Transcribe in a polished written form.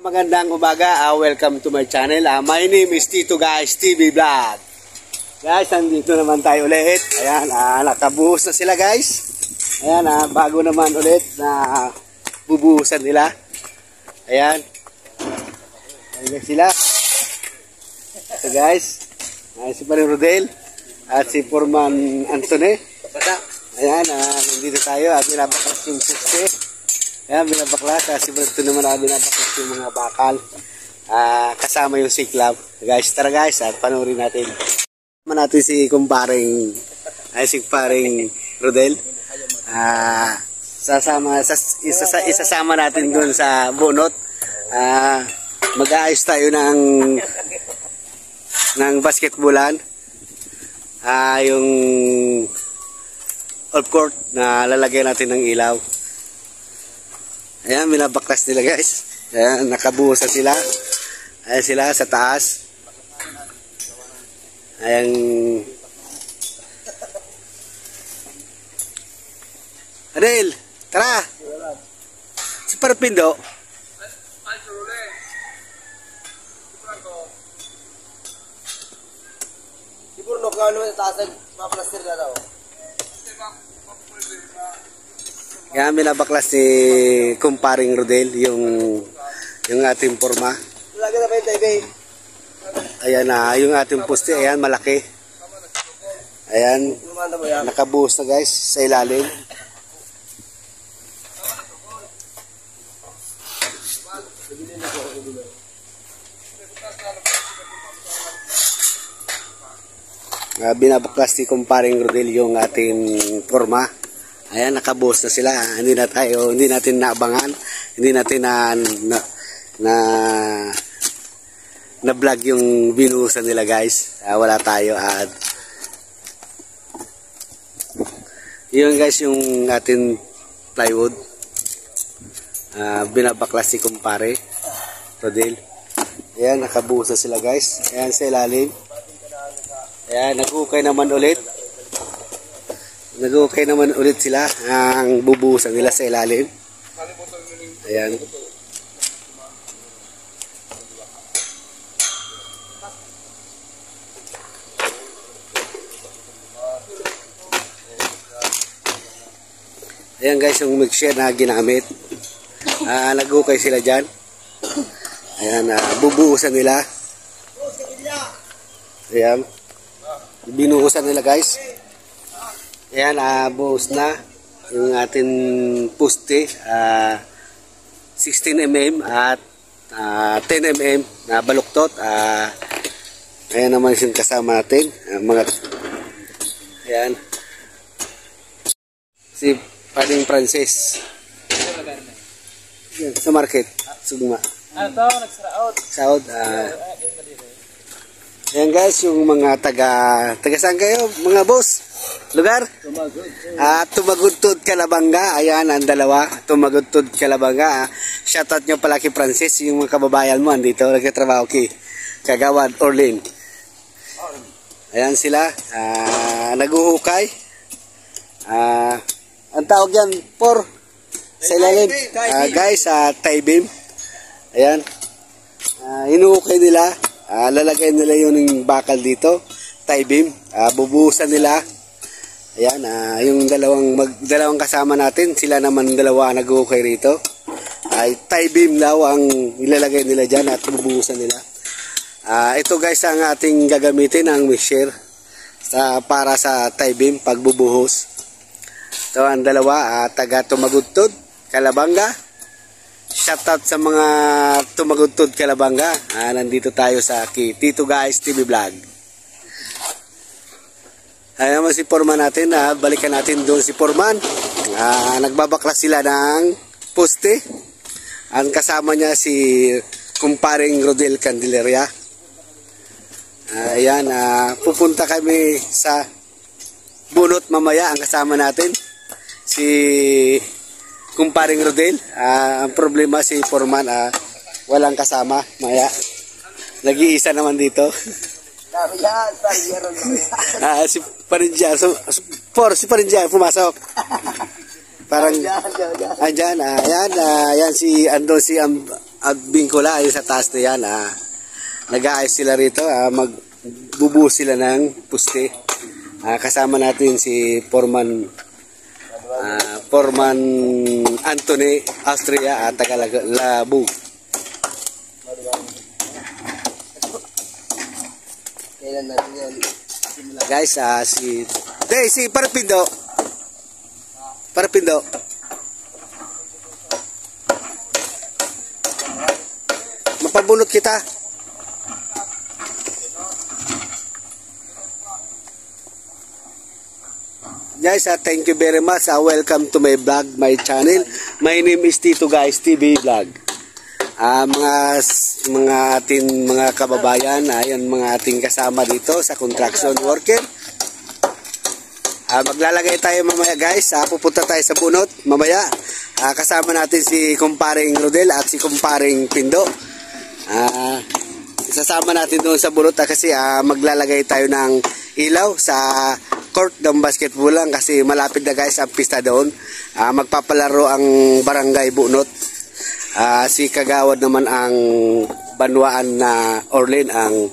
Magandang umaga, welcome to my channel. My name is Tito Guys TV Vlog. Guys, nandito naman tayo ulit. Ayan, nakabuhos na sila guys. Ayan, bago naman ulit na bubuhusan nila. Ayan. Ayan sila. So guys, si Paring Rodel at si Foreman Anthony. Ayan, nandito tayo at binabaklas yung puste. Ayan, binabaklas. Si Brad naman binabaklas yung mga bakal. Kasama yung siklab. Guys, tara guys, at panoorin natin. Kasama natin si kumparing Rodel. Isasama natin dun sa bunot. Mag-aayos tayo ng basketballan. Yung off court na lalagyan natin ng ilaw. Ayan, binabaklas nila guys. Ayan, nakabuhos na sila. Ayan sila sa taas. Ayan. Adel, tara. Si Parpindo. Siguro kano sa taas ma-plaster na daw. Yan, binabaklas ni kumparing Rodel yung ating forma. Lagi na ba yung TV? Ayan na, yung ating poste, ayan, malaki. Ayan, nakabuhos na guys sa ilalim. Binabaklas ni kumparing Rodel yung ating forma. Ayan, nakabuhos na sila. Hindi natin naabangan. Hindi natin na vlog yung binuhusan nila guys. Wala tayo at yun guys yung ating plywood. Binabaklas si kumpare Rodel. Ayan, nakabuhos na sila guys. Ayan sa ilalim. Ayan, nag-ukay naman ulit. Nag-okay naman ulit sila ang bubuhusan nila sa ilalim. Ayan. Ayan guys, yung mixer na ginamit. Nag-okay sila dyan. Ayan, bubuhusan nila. Ayan. Binuhusan nila guys. Ayan, buhos na yung ating poste, 16 mm at 10 mm na baluktot. Ayan naman yung kasama natin, ayan, si Paring Francis. Ayan, sa market, sugma. Ano to, Saud. Ayan guys, yung mga taga saan kayo, mga boss? Lugar? Tumagudtod Calabanga. Ayan, ang dalawa. Tumagudtod Calabanga. Shoutout nyo pala kay Francis, yung mga kababayan mo. Andito, nagkatrabaho kay Kagawad Orlin. Ayan sila. Naguhukay. Ang tawag yan, sa ilalim. Guys, tie beam. Ayan. Hinuhukay nila. Lalagay nila yung bakal dito. Tie beam. Bubuhusan nila. Ayan, yung dalawang kasama natin, sila naman dalawa nag-ukay rito. Tie beam daw ang ilalagay nila dyan at bubuhusan nila. Ito guys ang ating gagamitin, ang mixer para sa tie beam pagbubuhos. Ito ang dalawa, taga Tumagudtod, Calabanga. Shoutout sa mga Tumagudtod, Calabanga. Nandito tayo sa Tito Guys TV Vlog. Ayan naman si Foreman natin, balikan natin doon si Foreman. Nagbabaklas sila ng poste. Ang kasama niya si kumparing Rodel Candelaria. Ayan, pupunta kami sa bunot mamaya. Ang kasama natin si kumparing Rodel. Ang problema si Foreman, walang kasama maya. Nag-iisa naman dito. Si Parinjan, si Parinjan pumasok. Parang andyan, ayan si at Bingkola ay sa taas na yan. Nag-aayos sila rito. Magbubuo sila ng puste. Kasama natin si Foreman Anthony Austria at Tagalabog. Kailan natin yan? Guys, si Parapindo. Mapabunot kita. Guys, thank you very much. Welcome to my vlog, my channel. My name is Tito Guys TV Vlog. Mga kababayan, ayan mga ating kasama dito sa construction worker. Maglalagay tayo mamaya guys. Pupunta tayo sa bunot mamaya. Kasama natin si kumparing Rodel at si kumparing Pindo. Sasama natin doon sa bunot kasi maglalagay tayo ng ilaw sa court ng basketball lang kasi malapit na guys ang pista doon. Magpapalaro ang barangay bunot. Si Kagawad naman ang Banwaan na Orlen ang